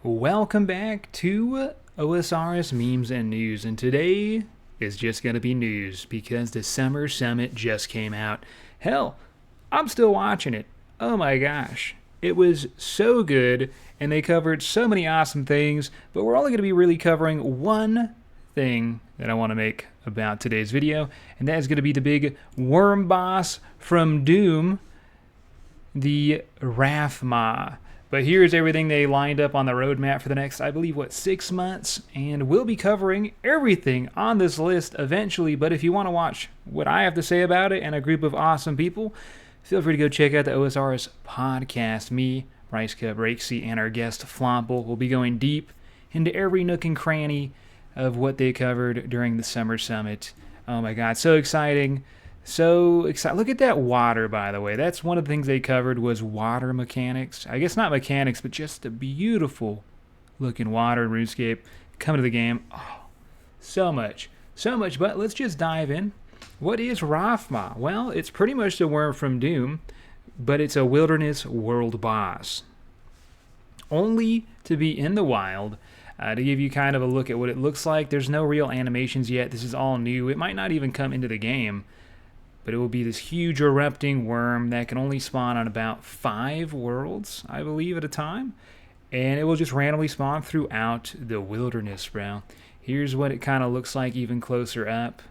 Welcome back to OSRS Memes and News, and today is just going to be news because the Summer Summit just came out. Hell, I'm still watching it. Oh my gosh. It was so good, and they covered so many awesome things, but we're only going to be really covering one thing that I want to make about today's video, and that is going to be the big worm boss from Dune, the Wrathmaw. But here's everything they lined up on the roadmap for the next, I believe, 6 months? And we'll be covering everything on this list eventually. But if you want to watch what I have to say about it and a group of awesome people, feel free to go check out the OSRS podcast. Me, Bryce Cup, Rakesy, and our guest Flomple will be going deep into every nook and cranny of what they covered during the Summer Summit. Oh my God, so exciting. So excited. Look at that water, by the way. That's one of the things they covered was water mechanics. I guess not mechanics, but just the beautiful looking water in RuneScape coming to the game. Oh, so much. So much. But let's just dive in. What is Wrathmaw? Well, it's pretty much the worm from Doom, but it's a wilderness world boss. Only to be in the wild. To give you kind of a look at what it looks like. There's no real animations yet. This is all new. It might not even come into the game. But it will be this huge erupting worm that can only spawn on about 5 worlds, I believe, at a time. And it will just randomly spawn throughout the wilderness, bro. Here's what it kind of looks like even closer up.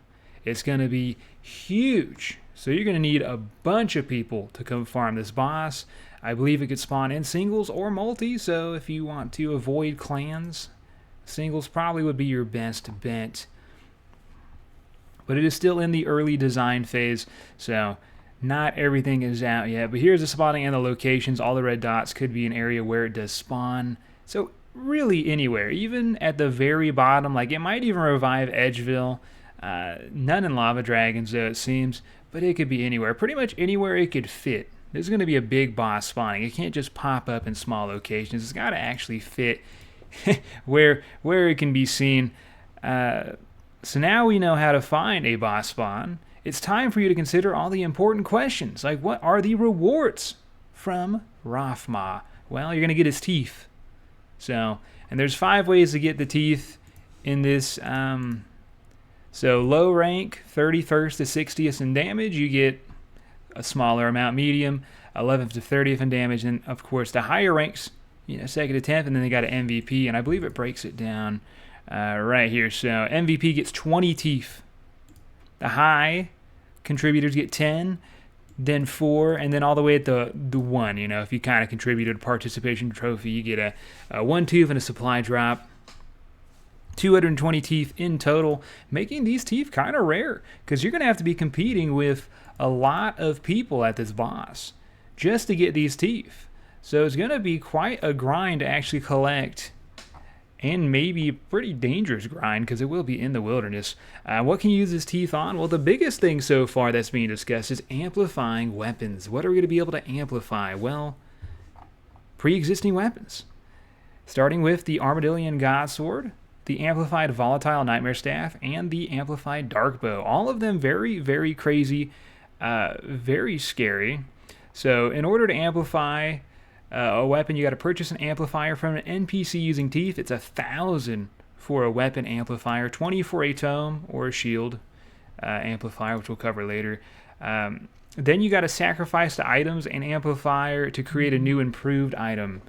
It's going to be huge. So you're going to need a bunch of people to come farm this boss. I believe it could spawn in singles or multi, so if you want to avoid clans, singles probably would be your best bet. But it is still in the early design phase, so not everything is out yet. But here's the spawning and the locations. All the red dots could be an area where it does spawn. So really anywhere, even at the very bottom, like it might even revive Edgeville. None in Lava Dragons, though, it seems, but it could be anywhere. Pretty much anywhere it could fit. There's going to be a big boss spawning. It can't just pop up in small locations. It's got to actually fit where it can be seen. So now we know how to find a boss spawn. It's time for you to consider all the important questions, like what are the rewards from Wrathmaw? Well, you're going to get his teeth. So, and there's 5 ways to get the teeth in this. So low rank, 31st to 60th in damage, you get a smaller amount. Medium, 11th to 30th in damage, and of course the higher ranks, 2nd to 10th, and then they got an MVP, and I believe it breaks it down. Right here, so MVP gets 20 teeth. The high contributors get 10, then 4, and then all the way at the 1. If you kind of contributed a participation trophy, you get a 1 tooth and a supply drop. 220 teeth in total, making these teeth kind of rare because you're going to have to be competing with a lot of people at this boss just to get these teeth. So it's going to be quite a grind to actually collect. And maybe a pretty dangerous grind because it will be in the wilderness. What can you use his teeth on? Well, the biggest thing so far that's being discussed is amplifying weapons. What are we going to be able to amplify? Well, pre-existing weapons. Starting with the Armadillian Godsword, the Amplified Volatile Nightmare Staff, and the Amplified Dark Bow. All of them very, very crazy, very scary. So in order to amplify a weapon, you got to purchase an amplifier from an NPC using teeth. It's 1,000 for a weapon amplifier, 20 for a tome or a shield amplifier, which we'll cover later. Then you got to sacrifice the items and amplifier to create a new improved item,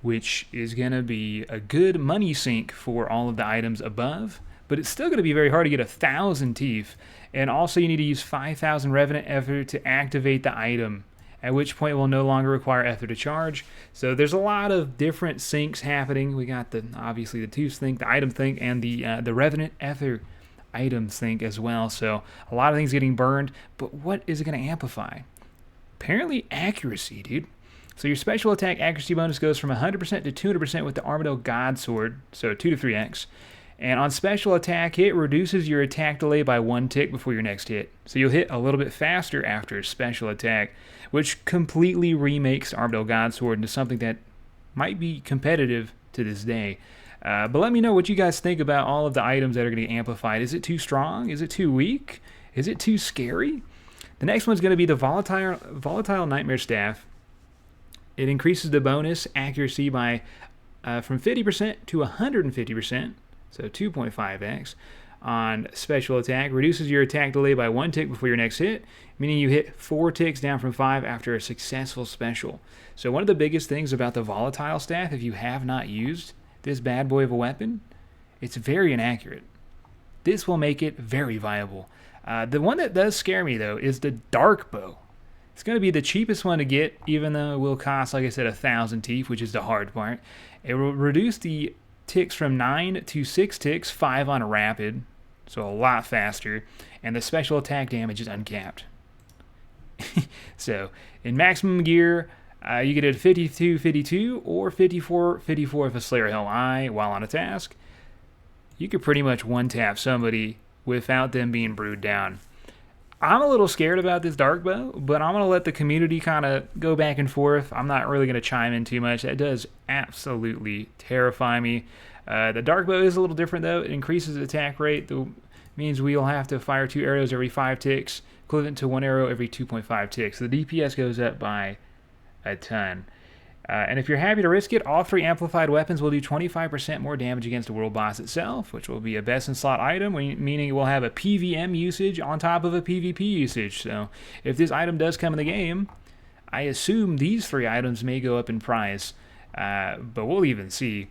which is going to be a good money sink for all of the items above. But it's still going to be very hard to get 1,000 teeth. And also you need to use 5,000 Revenant effort to activate the item, at which point it will no longer require effort to charge. So there's a lot of different sinks happening. We got obviously the tooth sink, the item sink, and the Revenant effort item sink as well. So a lot of things getting burned. But what is it going to amplify? Apparently accuracy, dude. So your special attack accuracy bonus goes from 100% to 200% with the Armadillo Godsword, so 2 to 3x. And on special attack, it reduces your attack delay by 1 tick before your next hit. So you'll hit a little bit faster after special attack, which completely remakes Armadillo Godsword into something that might be competitive to this day. But let me know what you guys think about all of the items that are going to get amplified. Is it too strong? Is it too weak? Is it too scary? The next one's going to be the Volatile Nightmare Staff. It increases the bonus accuracy by from 50% to 150%, so 2.5x. On special attack, reduces your attack delay by 1 tick before your next hit, meaning you hit 4 ticks down from 5 after a successful special. So one of the biggest things about the volatile staff, if you have not used this bad boy of a weapon, it's very inaccurate. This will make it very viable. The one that does scare me, though, is the dark bow. It's going to be the cheapest one to get, even though it will cost, like I said, 1,000 teeth, which is the hard part. It will reduce the ticks from 9 to 6 ticks, 5 on a rapid, so a lot faster, and the special attack damage is uncapped. So, in maximum gear, you get a 52-52 or 54-54 if a Slayer Hell Eye while on a task. You could pretty much one-tap somebody without them being brewed down. I'm a little scared about this dark bow, but I'm going to let the community kind of go back and forth. I'm not really going to chime in too much. That does absolutely terrify me. The dark bow is a little different, though. It increases the attack rate. That means we'll have to fire 2 arrows every 5 ticks, equivalent to 1 arrow every 2.5 ticks. So the DPS goes up by a ton. And if you're happy to risk it, all 3 amplified weapons will do 25% more damage against the world boss itself, which will be a best-in-slot item, meaning it will have a PVM usage on top of a PvP usage. So if this item does come in the game, I assume these 3 items may go up in price, but we'll even see.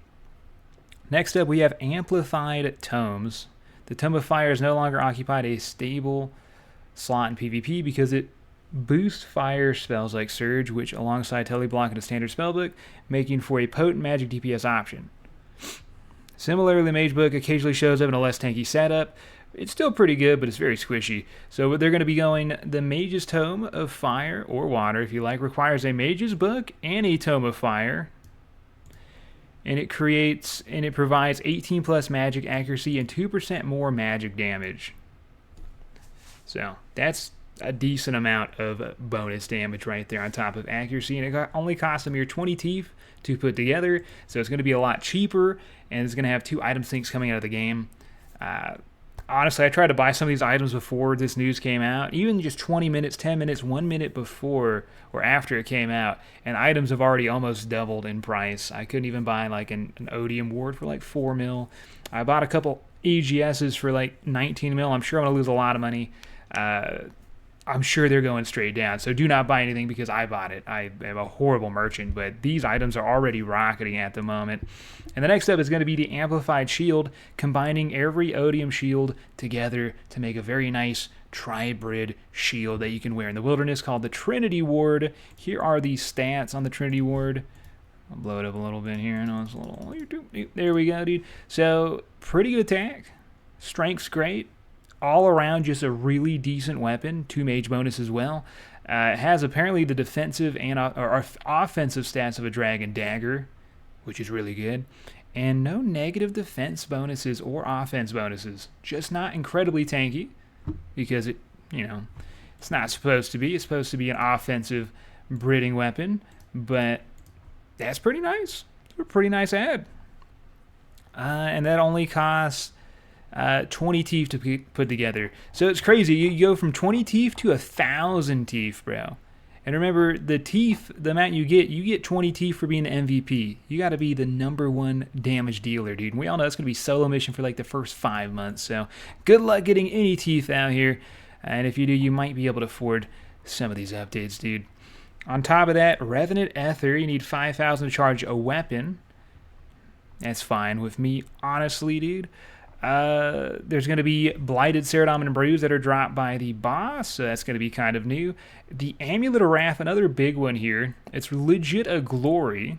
Next up, we have amplified tomes. The Tome of Fire is no longer occupied a stable slot in PvP because it boost fire spells like Surge, which alongside Teleblock in a standard spellbook, making for a potent magic DPS option. Similarly, Magebook occasionally shows up in a less tanky setup. It's still pretty good, but it's very squishy. So they're going to be going the Mage's Tome of Fire, or Water if you like, requires a Mage's Book and a Tome of Fire. And it provides 18 plus magic accuracy and 2% more magic damage. So that's a decent amount of bonus damage right there on top of accuracy, and it only costs a mere 20 teeth to put together, so it's going to be a lot cheaper, and it's going to have 2 item syncs coming out of the game. Honestly, I tried to buy some of these items before this news came out, even just 20 minutes, 10 minutes, 1 minute before or after it came out, and items have already almost doubled in price. I couldn't even buy like an Odium Ward for like 4 mil. I bought a couple EGSs for like 19 mil. I'm sure I'm going to lose a lot of money. I'm sure they're going straight down, so do not buy anything because I bought it. I am a horrible merchant, but these items are already rocketing at the moment. And the next up is going to be the Amplified Shield, combining every Odium shield together to make a very nice tribrid shield that you can wear in the wilderness called the Trinity Ward. Here are the stats on the Trinity Ward. I'll blow it up a little bit here. I know it's a little... There we go, dude. So, pretty good attack. Strength's great. All around, just a really decent weapon. 2 mage bonus as well. It has apparently the defensive and offensive stats of a dragon dagger, which is really good. And no negative defense bonuses or offense bonuses. Just not incredibly tanky, because it's not supposed to be. It's supposed to be an offensive breeding weapon, but that's pretty nice. It's a pretty nice ad. And that only costs 20 teeth to put together. So it's crazy. You go from 20 teeth to 1,000 teeth, bro. And remember, the teeth, the amount you get 20 teeth for being the MVP. You got to be the #1 damage dealer, dude. And we all know it's going to be solo mission for like the first 5 months. So good luck getting any teeth out here. And if you do, you might be able to afford some of these updates, dude. On top of that, Revenant Ether, you need 5,000 to charge a weapon. That's fine with me, honestly, dude. There's going to be Blighted Ceradon and Bruise that are dropped by the boss, so that's going to be kind of new. The Amulet of Wrath, another big one here. It's legit a glory,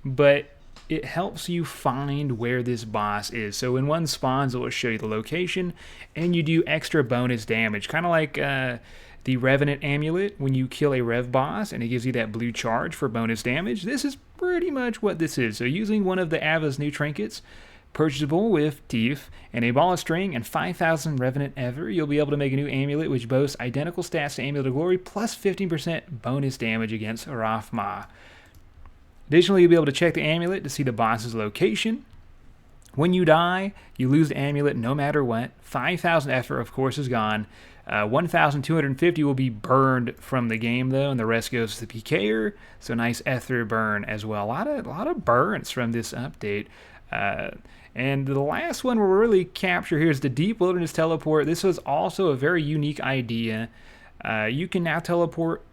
but it helps you find where this boss is. So when one spawns, it will show you the location, and you do extra bonus damage, kind of like the Revenant Amulet when you kill a Rev boss, and it gives you that blue charge for bonus damage. This is pretty much what this is. So using one of the Ava's new trinkets, purchasable with teeth and a ball of string and 5,000 Revenant Ether, you'll be able to make a new amulet which boasts identical stats to Amulet of Glory plus 15% bonus damage against Wrathmaw. Additionally, you'll be able to check the amulet to see the boss's location. When you die, you lose the amulet no matter what. 5,000 effort, of course, is gone. 1,250 will be burned from the game, though, and the rest goes to the PKer. So nice ether burn as well. A lot of burns from this update. And the last one we'll really capture here is the Deep Wilderness Teleport. This was also a very unique idea. You can now teleport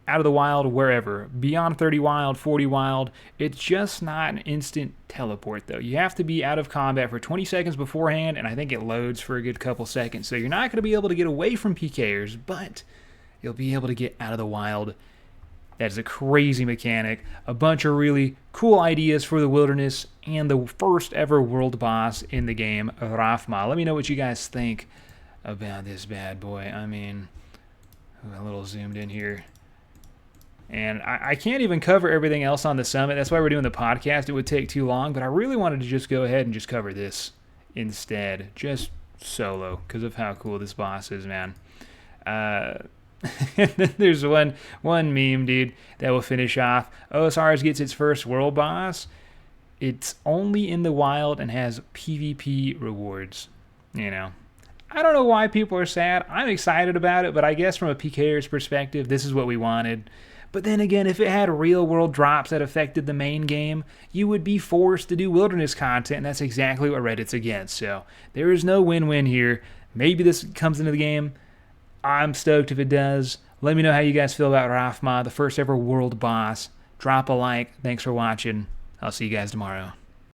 out of the wild wherever, beyond 30 wild, 40 wild. It's just not an instant teleport, though. You have to be out of combat for 20 seconds beforehand, and I think it loads for a good couple seconds. So you're not going to be able to get away from PKers, but you'll be able to get out of the wild. That's a crazy mechanic. A bunch of really cool ideas for the wilderness, and the first ever world boss in the game, Wrathmaw. Let me know what you guys think about this bad boy. I mean, a little zoomed in here. And I can't even cover everything else on the summit. That's why we're doing the podcast. It would take too long, but I really wanted to just go ahead and just cover this instead. Just solo, because of how cool this boss is, man. There's one meme, dude, that will finish off. OSRs gets its first world boss. It's only in the wild and has PvP rewards. You know, I don't know why people are sad. I'm excited about it, but I guess from a PKer's perspective, this is what we wanted. But then again, if it had real world drops that affected the main game, you would be forced to do wilderness content, and that's exactly what Reddit's against. So there is no win-win here. Maybe this comes into the game. I'm stoked if it does. Let me know how you guys feel about Wrathmaw, the first ever world boss. Drop a like. Thanks for watching. I'll see you guys tomorrow.